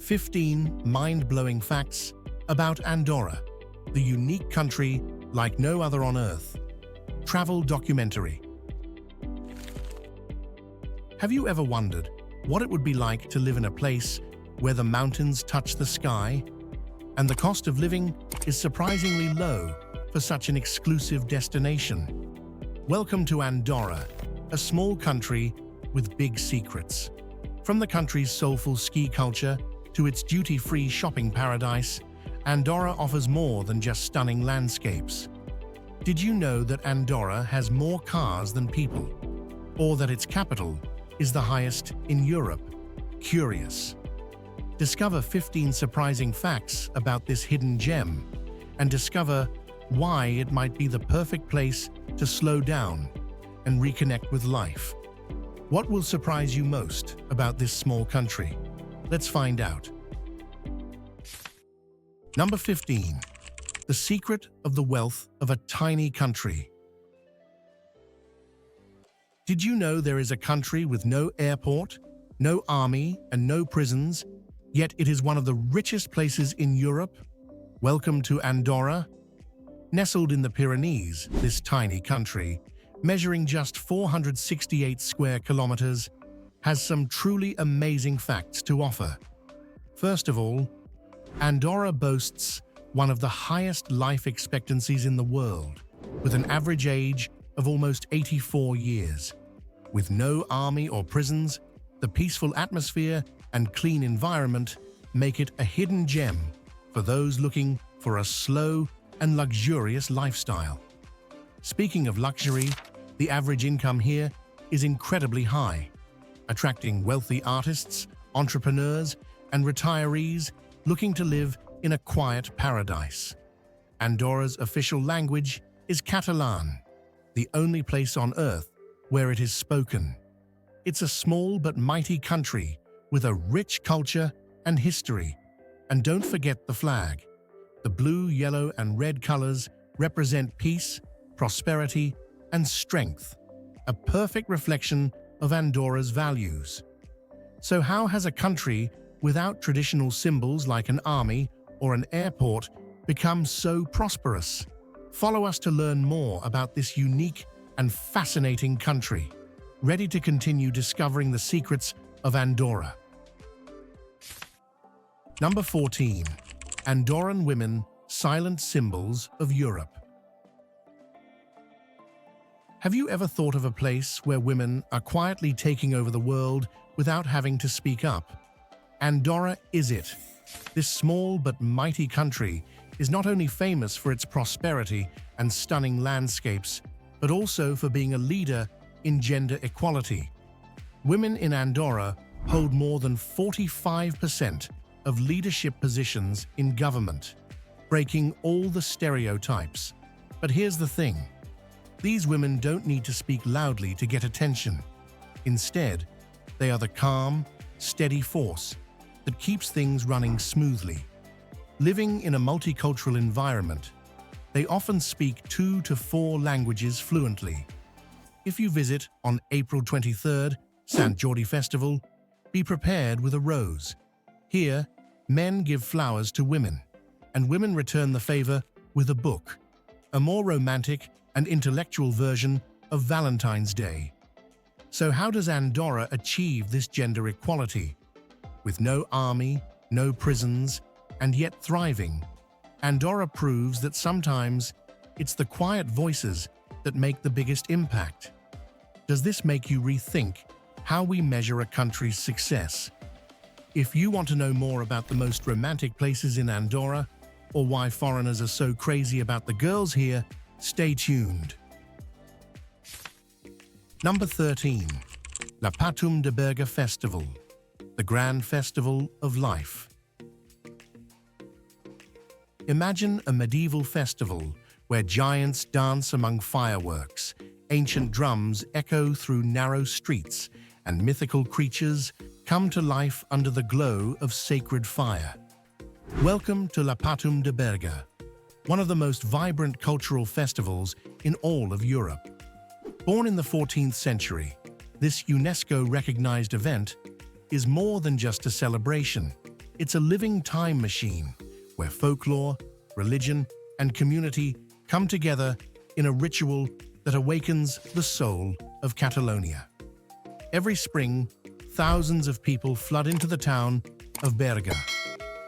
15 mind-blowing facts about Andorra, the unique country like no other on Earth. Travel documentary. Have you ever wondered what it would be like to live in a place where the mountains touch the sky and the cost of living is surprisingly low for such an exclusive destination? Welcome to Andorra, a small country with big secrets. From the country's soulful ski culture to its duty-free shopping paradise, Andorra offers more than just stunning landscapes. Did you know that Andorra has more cars than people? Or that its capital is the highest in Europe? Curious? Discover 15 surprising facts about this hidden gem and discover why it might be the perfect place to slow down and reconnect with life. What will surprise you most about this small country? Let's find out. Number 15. The secret of the wealth of a tiny country. Did you know there is a country with no airport, no army, and no prisons, yet it is one of the richest places in Europe? Welcome to Andorra. Nestled in the Pyrenees, this tiny country, measuring just 468 square kilometers, has some truly amazing facts to offer. First of all, Andorra boasts one of the highest life expectancies in the world, with an average age of almost 84 years. With no army or prisons, the peaceful atmosphere and clean environment make it a hidden gem for those looking for a slow and luxurious lifestyle. Speaking of luxury, the average income here is incredibly high, attracting wealthy artists, entrepreneurs, and retirees looking to live in a quiet paradise. Andorra's official language is Catalan, the only place on Earth where it is spoken. It's a small but mighty country with a rich culture and history. And don't forget the flag. The blue, yellow, and red colors represent peace, prosperity, and strength, a perfect reflection of Andorra's values. So how has a country without traditional symbols like an army or an airport become so prosperous? Follow us to learn more about this unique and fascinating country. Ready to continue discovering the secrets of Andorra? Number 14. Andorran women, silent symbols of Europe. Have you ever thought of a place where women are quietly taking over the world without having to speak up? Andorra is it. This small but mighty country is not only famous for its prosperity and stunning landscapes, but also for being a leader in gender equality. Women in Andorra hold more than 45% of leadership positions in government, breaking all the stereotypes. But here's the thing. These women don't need to speak loudly to get attention. Instead, they are the calm, steady force that keeps things running smoothly. Living in a multicultural environment, they often speak 2 to 4 languages fluently. If you visit on April 23rd, Sant Jordi Festival, be prepared with a rose. Here, men give flowers to women, and women return the favor with a book, a more romantic and intellectual version of Valentine's Day. So how does Andorra achieve this gender equality? With no army, no prisons, and yet thriving, Andorra proves that sometimes it's the quiet voices that make the biggest impact. Does this make you rethink how we measure a country's success? If you want to know more about the most romantic places in Andorra, or why foreigners are so crazy about the girls here, stay tuned. Number 13. La Patum de Berga Festival, the grand festival of life. Imagine a medieval festival where giants dance among fireworks, ancient drums echo through narrow streets, and mythical creatures come to life under the glow of sacred fire. Welcome to La Patum de Berga, one of the most vibrant cultural festivals in all of Europe. Born in the 14th century, this UNESCO-recognized event is more than just a celebration. It's a living time machine where folklore, religion, and community come together in a ritual that awakens the soul of Catalonia. Every spring, thousands of people flood into the town of Berga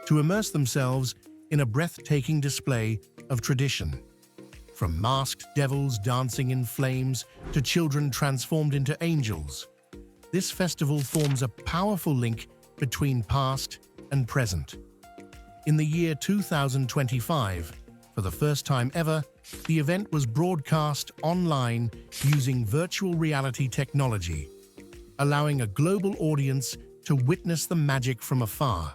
to immerse themselves in a breathtaking display of tradition. From masked devils dancing in flames to children transformed into angels, this festival forms a powerful link between past and present. In the year 2025, for the first time ever, the event was broadcast online using virtual reality technology, allowing a global audience to witness the magic from afar.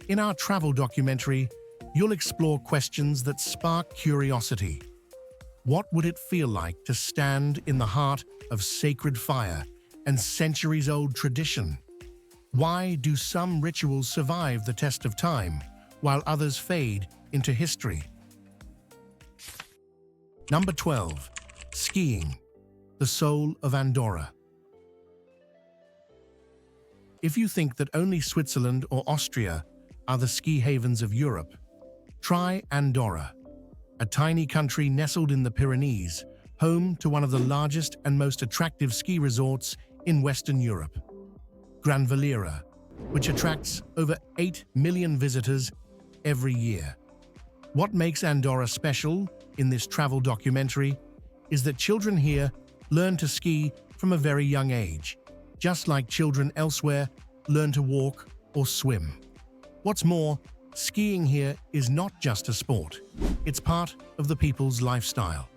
In our travel documentary, you'll explore questions that spark curiosity. What would it feel like to stand in the heart of sacred fire and centuries-old tradition? Why do some rituals survive the test of time, while others fade into history? Number 12. Skiing, the soul of Andorra. If you think that only Switzerland or Austria are the ski havens of Europe, try Andorra, a tiny country nestled in the Pyrenees, home to one of the largest and most attractive ski resorts in Western Europe, Gran Valira, which attracts over 8 million visitors every year. What makes Andorra special in this travel documentary is that children here learn to ski from a very young age, just like children elsewhere learn to walk or swim. What's more, skiing here is not just a sport, it's part of the people's lifestyle.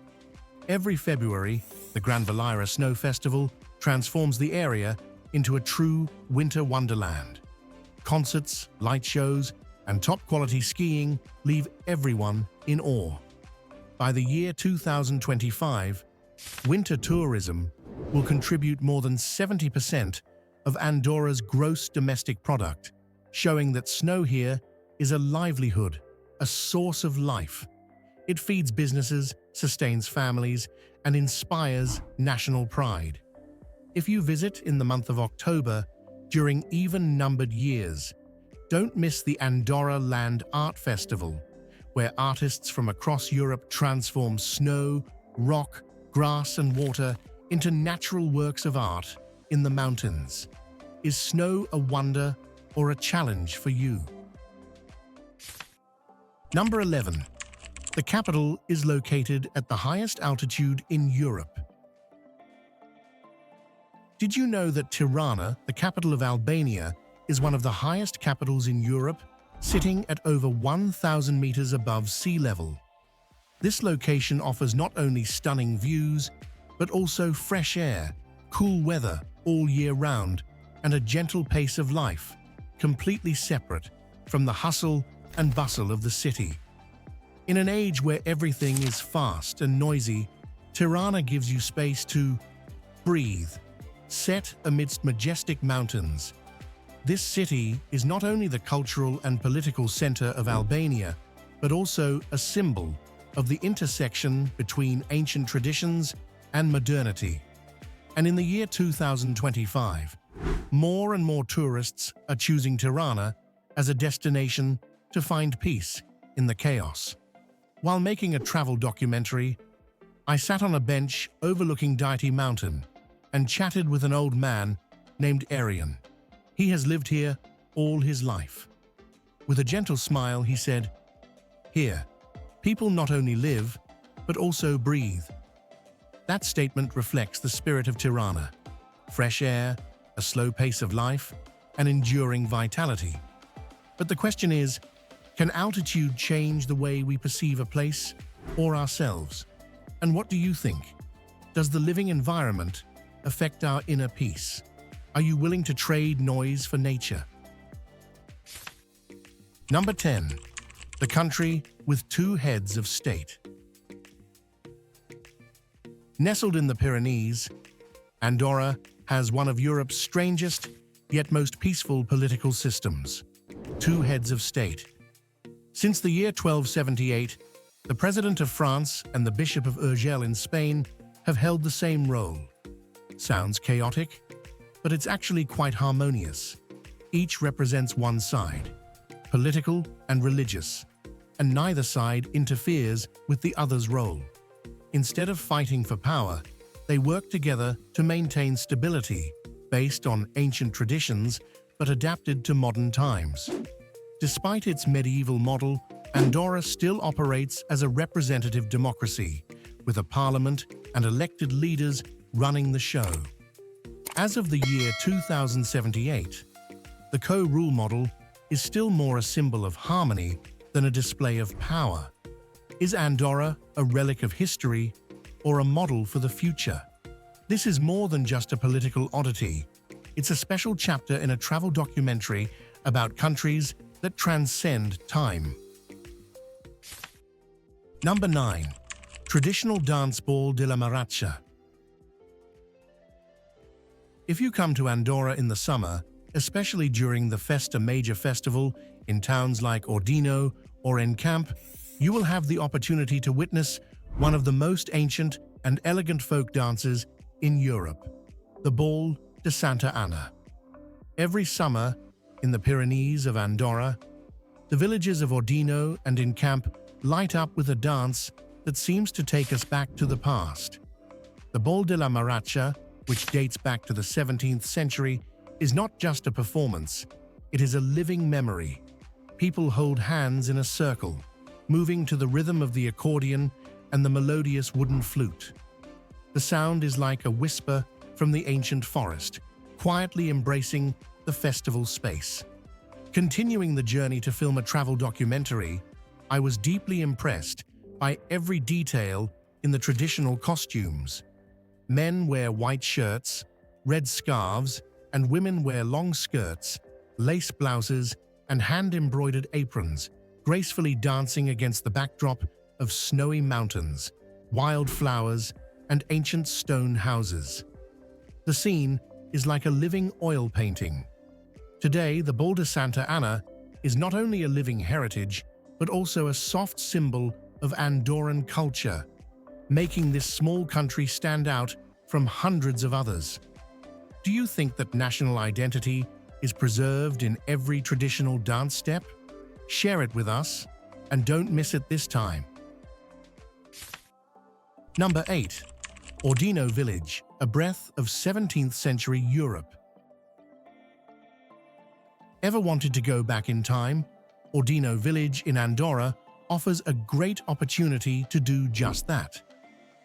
Every February, the Gran Valira Snow Festival transforms the area into a true winter wonderland. Concerts, light shows, and top-quality skiing leave everyone in awe. By the year 2025, winter tourism will contribute more than 70% of Andorra's gross domestic product, showing that snow here is a livelihood, a source of life. It feeds businesses, sustains families, and inspires national pride. If you visit in the month of October, during even-numbered years, don't miss the Andorra Land Art Festival, where artists from across Europe transform snow, rock, grass, and water into natural works of art in the mountains. Is snow a wonder or a challenge for you? Number 11. The capital is located at the highest altitude in Europe. Did you know that Tirana, the capital of Albania, is one of the highest capitals in Europe, sitting at over 1,000 meters above sea level? This location offers not only stunning views, but also fresh air, cool weather all year round, and a gentle pace of life, completely separate from the hustle and bustle of the city. In an age where everything is fast and noisy, Tirana gives you space to breathe, set amidst majestic mountains. This city is not only the cultural and political center of Albania, but also a symbol of the intersection between ancient traditions and modernity. And in the year 2025, more and more tourists are choosing Tirana as a destination to find peace in the chaos. While making a travel documentary, I sat on a bench overlooking Deity Mountain and chatted with an old man named Arian. He has lived here all his life. With a gentle smile, he said, "Here, people not only live, but also breathe." That statement reflects the spirit of Tirana: fresh air, a slow pace of life, and enduring vitality. But the question is, can altitude change the way we perceive a place or ourselves? And what do you think? Does the living environment affect our inner peace? Are you willing to trade noise for nature? Number 10. The country with two heads of state. Nestled in the Pyrenees, Andorra has one of Europe's strangest yet most peaceful political systems: two heads of state. Since the year 1278, the President of France and the Bishop of Urgell in Spain have held the same role. Sounds chaotic, but it's actually quite harmonious. Each represents one side, political and religious, and neither side interferes with the other's role. Instead of fighting for power, they work together to maintain stability based on ancient traditions but adapted to modern times. Despite its medieval model, Andorra still operates as a representative democracy, with a parliament and elected leaders running the show. As of the year 2078, the co-rule model is still more a symbol of harmony than a display of power. Is Andorra a relic of history or a model for the future? This is more than just a political oddity. It's a special chapter in a travel documentary about countries that transcend time. Number 9. Traditional Dance Ball de la Marratxa. If you come to Andorra in the summer, especially during the Festa Major festival in towns like Ordino or Encamp, you will have the opportunity to witness one of the most ancient and elegant folk dances in Europe, the Ball de Santa Anna. Every summer, in the Pyrenees of Andorra, the villages of Ordino and Encamp light up with a dance that seems to take us back to the past. The Ball de la Marratxa, which dates back to the 17th century, is not just a performance, it is a living memory. People hold hands in a circle, moving to the rhythm of the accordion and the melodious wooden flute. The sound is like a whisper from the ancient forest, quietly embracing the festival space. Continuing the journey to film a travel documentary, I was deeply impressed by every detail in the traditional costumes. Men wear white shirts, red scarves, and women wear long skirts, lace blouses, and hand-embroidered aprons, gracefully dancing against the backdrop of snowy mountains, wild flowers, and ancient stone houses. The scene is like a living oil painting. Today, the Ball de Santa Anna is not only a living heritage, but also a soft symbol of Andorran culture, making this small country stand out from hundreds of others. Do you think that national identity is preserved in every traditional dance step? Share it with us, and don't miss it this time. Number 8. Ordino Village, a breath of 17th century Europe. Ever wanted to go back in time? Ordino Village in Andorra offers a great opportunity to do just that.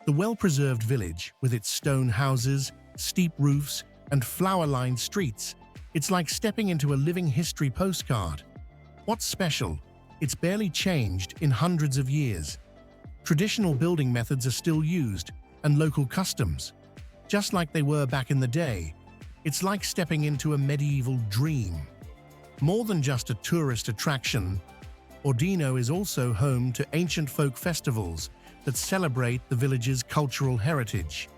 The well-preserved village, with its stone houses, steep roofs, and flower-lined streets, it's like stepping into a living history postcard. What's special? It's barely changed in hundreds of years. Traditional building methods are still used, and local customs, just like they were back in the day. It's like stepping into a medieval dream. More than just a tourist attraction, Ordino is also home to ancient folk festivals that celebrate the village's cultural heritage.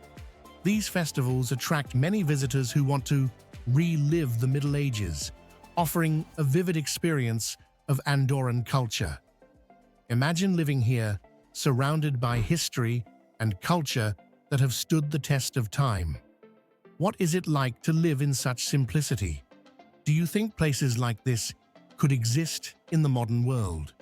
These festivals attract many visitors who want to relive the Middle Ages, offering a vivid experience of Andorran culture. Imagine living here, surrounded by history and culture that have stood the test of time. What is it like to live in such simplicity? Do you think places like this could exist in the modern world?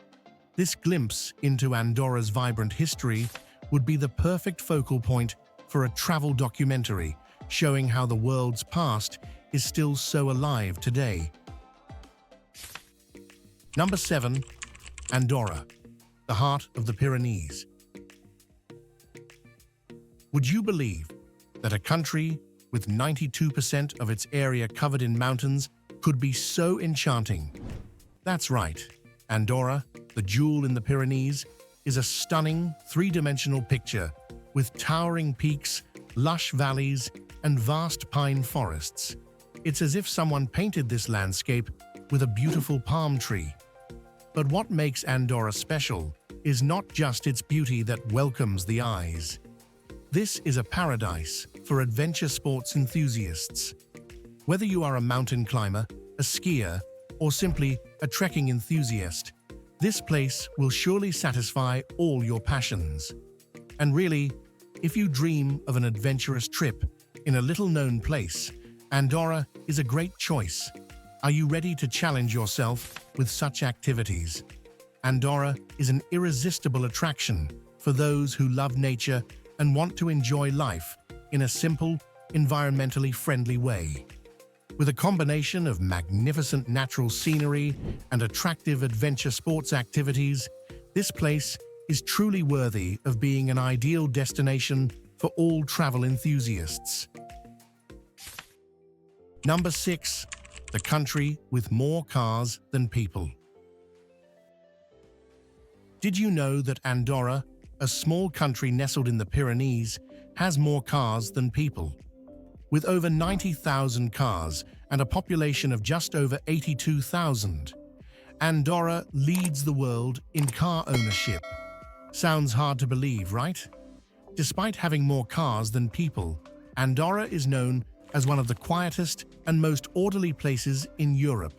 This glimpse into Andorra's vibrant history would be the perfect focal point for a travel documentary showing how the world's past is still so alive today. Number 7. Andorra, the heart of the Pyrenees. Would you believe that a country with 92% of its area covered in mountains could be so enchanting? That's right. Andorra, the jewel in the Pyrenees, is a stunning three-dimensional picture with towering peaks, lush valleys, and vast pine forests. It's as if someone painted this landscape with a beautiful palm tree. But what makes Andorra special is not just its beauty that welcomes the eyes. This is a paradise for adventure sports enthusiasts. Whether you are a mountain climber, a skier, or simply a trekking enthusiast, this place will surely satisfy all your passions. And really, if you dream of an adventurous trip in a little-known place, Andorra is a great choice. Are you ready to challenge yourself with such activities? Andorra is an irresistible attraction for those who love nature and want to enjoy life in a simple, environmentally friendly way. With a combination of magnificent natural scenery and attractive adventure sports activities, this place is truly worthy of being an ideal destination for all travel enthusiasts. Number 6. The country with more cars than people. Did you know that Andorra, a small country nestled in the Pyrenees, has more cars than people? With over 90,000 cars and a population of just over 82,000, Andorra leads the world in car ownership. Sounds hard to believe, right? Despite having more cars than people, Andorra is known as one of the quietest and most orderly places in Europe.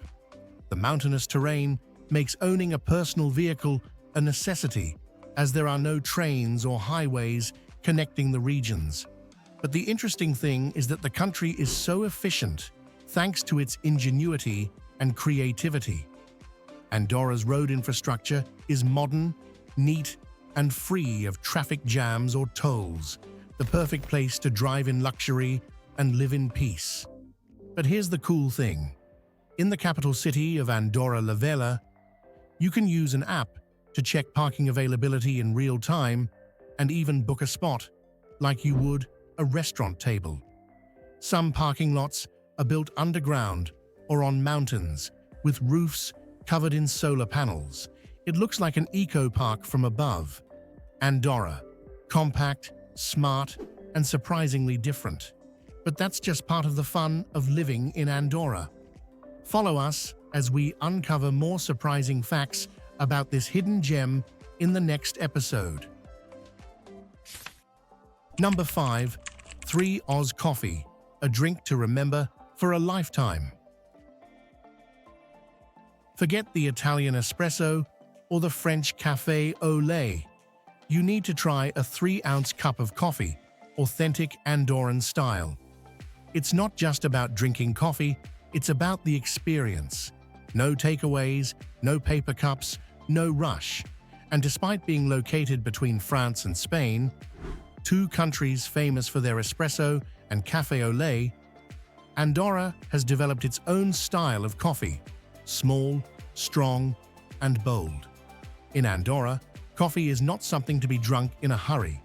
The mountainous terrain makes owning a personal vehicle a necessity, as there are no trains or highways connecting the regions. But the interesting thing is that the country is so efficient thanks to its ingenuity and creativity. Andorra's road infrastructure is modern, neat, and free of traffic jams or tolls, the perfect place to drive in luxury and live in peace. But here's the cool thing. In the capital city of Andorra la Vella, you can use an app to check parking availability in real time and even book a spot, like you would a restaurant table. Some parking lots are built underground or on mountains, with roofs covered in solar panels. It looks like an eco-park from above. Andorra, compact, smart, and surprisingly different. But that's just part of the fun of living in Andorra. Follow us as we uncover more surprising facts about this hidden gem in the next episode. Number 5. 3 Oz Coffee, a drink to remember for a lifetime. Forget the Italian espresso or the French café au lait. You need to try a 3-ounce cup of coffee, authentic Andorran style. It's not just about drinking coffee, it's about the experience. No takeaways, no paper cups, no rush. And despite being located between France and Spain, 2 countries famous for their espresso and café au lait, Andorra has developed its own style of coffee, small, strong, and bold. In Andorra, coffee is not something to be drunk in a hurry.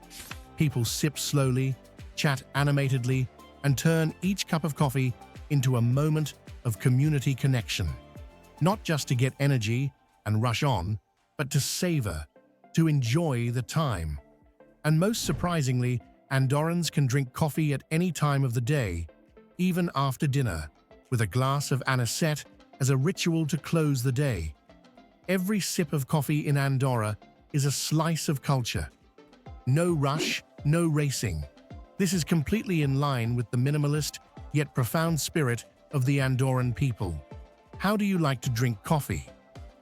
People sip slowly, chat animatedly, and turn each cup of coffee into a moment of community connection. Not just to get energy and rush on, but to savor, to enjoy the time. And most surprisingly, Andorrans can drink coffee at any time of the day, even after dinner, with a glass of anisette as a ritual to close the day. Every sip of coffee in Andorra is a slice of culture. No rush, no racing. This is completely in line with the minimalist yet profound spirit of the Andorran people. How do you like to drink coffee?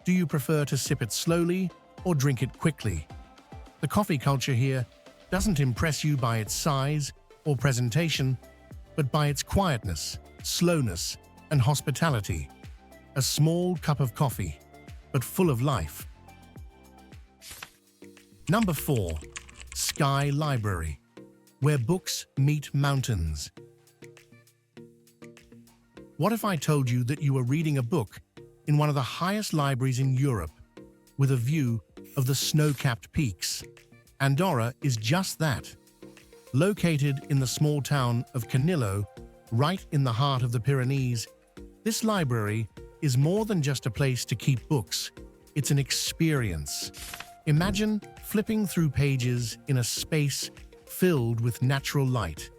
Do you prefer to sip it slowly or drink it quickly? The coffee culture here doesn't impress you by its size or presentation, but by its quietness, slowness, and hospitality. A small cup of coffee, but full of life. Number 4. Sky Library, where books meet mountains. What if I told you that you were reading a book in one of the highest libraries in Europe, with a view of the snow-capped peaks? Andorra is just that. Located in the small town of Canillo, right in the heart of the Pyrenees, this library is more than just a place to keep books. It's an experience. Imagine flipping through pages in a space filled with natural light,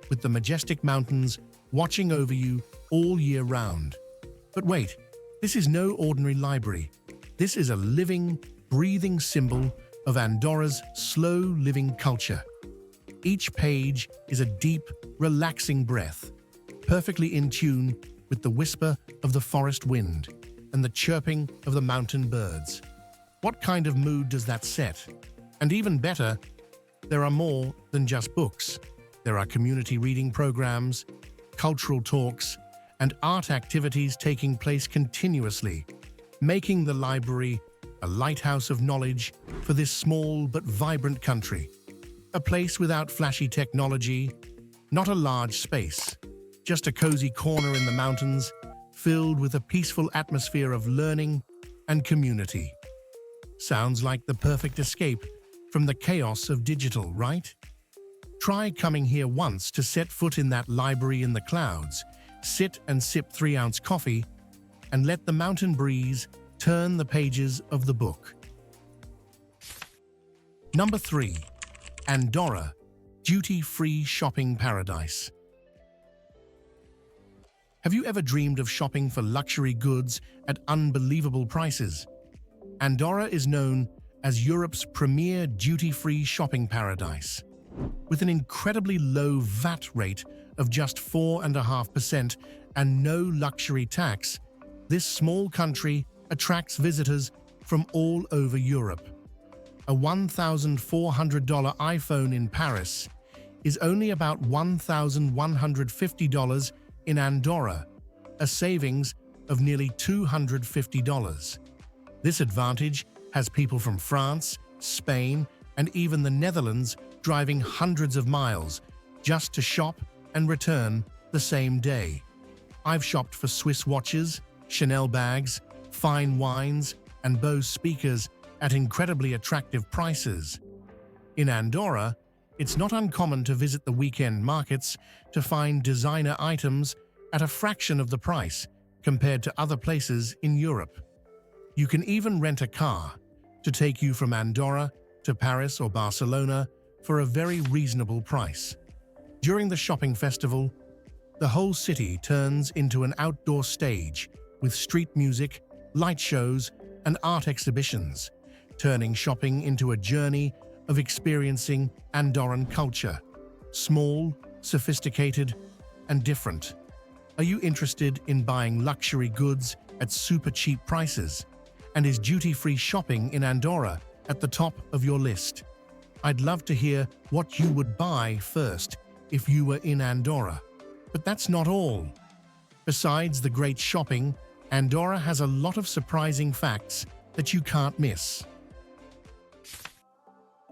with the majestic mountains watching over you all year round. But wait, this is no ordinary library. This is a living, breathing symbol of Andorra's slow-living culture. Each page is a deep, relaxing breath, perfectly in tune with the whisper of the forest wind and the chirping of the mountain birds. What kind of mood does that set? And even better, there are more than just books. There are community reading programs, cultural talks, and art activities taking place continuously, making the library a lighthouse of knowledge for this small but vibrant country. A place without flashy technology, not a large space, just a cozy corner in the mountains filled with a peaceful atmosphere of learning and community. Sounds like the perfect escape from the chaos of digital, right? Try coming here once to set foot in that library in the clouds, sit and sip 3-ounce coffee, and let the mountain breeze turn the pages of the book. Number 3. Andorra, duty-free shopping paradise. Have you ever dreamed of shopping for luxury goods at unbelievable prices? Andorra is known as Europe's premier duty-free shopping paradise. With an incredibly low VAT rate of just 4.5% and no luxury tax, this small country attracts visitors from all over Europe. A $1,400 iPhone in Paris is only about $1,150 in Andorra, a savings of nearly $250. This advantage has people from France, Spain, and even the Netherlands driving hundreds of miles just to shop and return the same day. I've shopped for Swiss watches, Chanel bags, fine wines, and Bose speakers at incredibly attractive prices. In Andorra, it's not uncommon to visit the weekend markets to find designer items at a fraction of the price compared to other places in Europe. You can even rent a car to take you from Andorra to Paris or Barcelona for a very reasonable price. During the shopping festival, the whole city turns into an outdoor stage with street music, light shows, and art exhibitions, turning shopping into a journey of experiencing Andorran culture. Small, sophisticated, and different. Are you interested in buying luxury goods at super cheap prices? And is duty-free shopping in Andorra at the top of your list? I'd love to hear what you would buy first if you were in Andorra. But that's not all. Besides the great shopping, Andorra has a lot of surprising facts that you can't miss.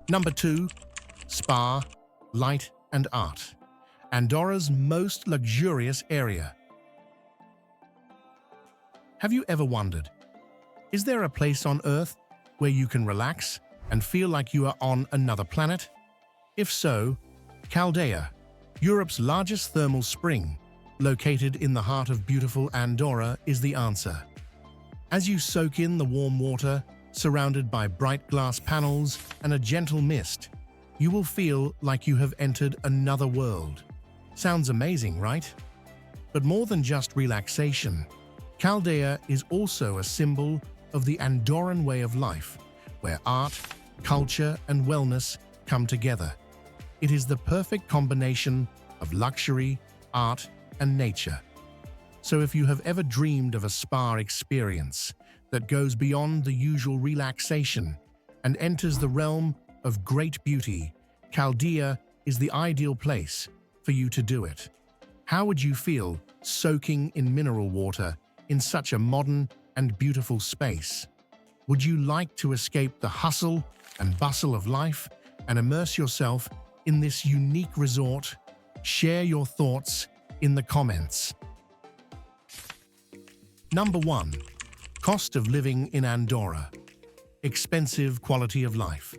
Number 2. Spa, light and art. Andorra's most luxurious area. Have you ever wondered, is there a place on Earth where you can relax and feel like you are on another planet? If so, Caldea, Europe's largest thermal spring, located in the heart of beautiful Andorra, is the answer. As you soak in the warm water, surrounded by bright glass panels and a gentle mist, you will feel like you have entered another world. Sounds amazing, right? But more than just relaxation, Caldea is also a symbol of the Andorran way of life, where art, culture, and wellness come together. It is the perfect combination of luxury, art, and nature. So if you have ever dreamed of a spa experience that goes beyond the usual relaxation and enters the realm of great beauty, Caldea is the ideal place for you to do it. How would you feel soaking in mineral water in such a modern and beautiful space? Would you like to escape the hustle and bustle of life and immerse yourself in this unique resort? Share your thoughts in the comments. Number 1. Cost of living in Andorra. Expensive quality of life.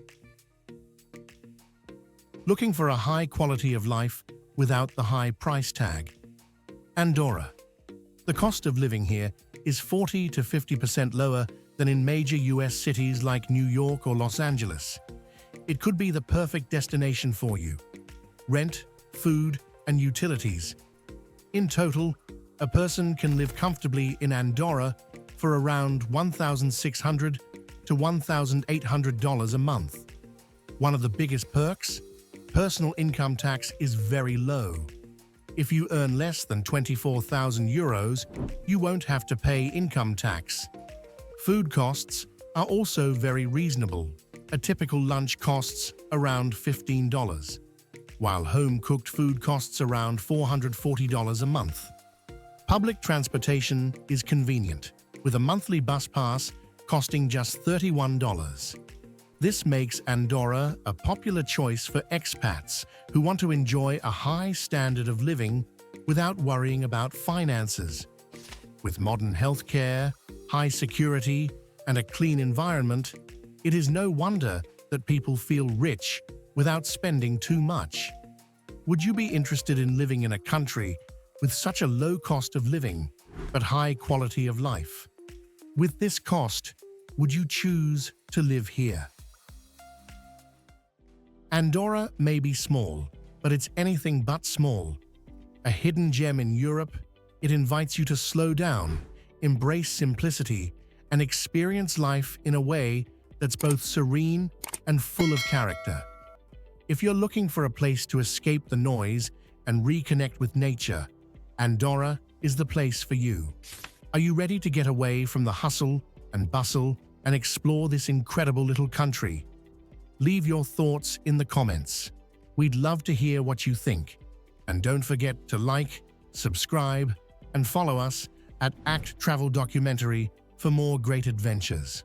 Looking for a high quality of life without the high price tag? Andorra. The cost of living here is 40 to 50% lower than in major US cities like New York or Los Angeles. It could be the perfect destination for you. Rent, food, and utilities. In total, a person can live comfortably in Andorra for around $1,600 to $1,800 a month. One of the biggest perks? Personal income tax is very low. If you earn less than 24,000 euros, you won't have to pay income tax. Food costs are also very reasonable. A typical lunch costs around $15, while home-cooked food costs around $440 a month. Public transportation is convenient, with a monthly bus pass costing just $31. This makes Andorra a popular choice for expats who want to enjoy a high standard of living without worrying about finances. With modern healthcare, high security, and a clean environment, it is no wonder that people feel rich without spending too much. Would you be interested in living in a country with such a low cost of living, but high quality of life? With this cost, would you choose to live here? Andorra may be small, but it's anything but small. A hidden gem in Europe, it invites you to slow down, embrace simplicity, and experience life in a way that's both serene and full of character. If you're looking for a place to escape the noise and reconnect with nature, Andorra is the place for you. Are you ready to get away from the hustle and bustle and explore this incredible little country? Leave your thoughts in the comments. We'd love to hear what you think. And don't forget to like, subscribe, and follow us at Travel Documentary for more great adventures.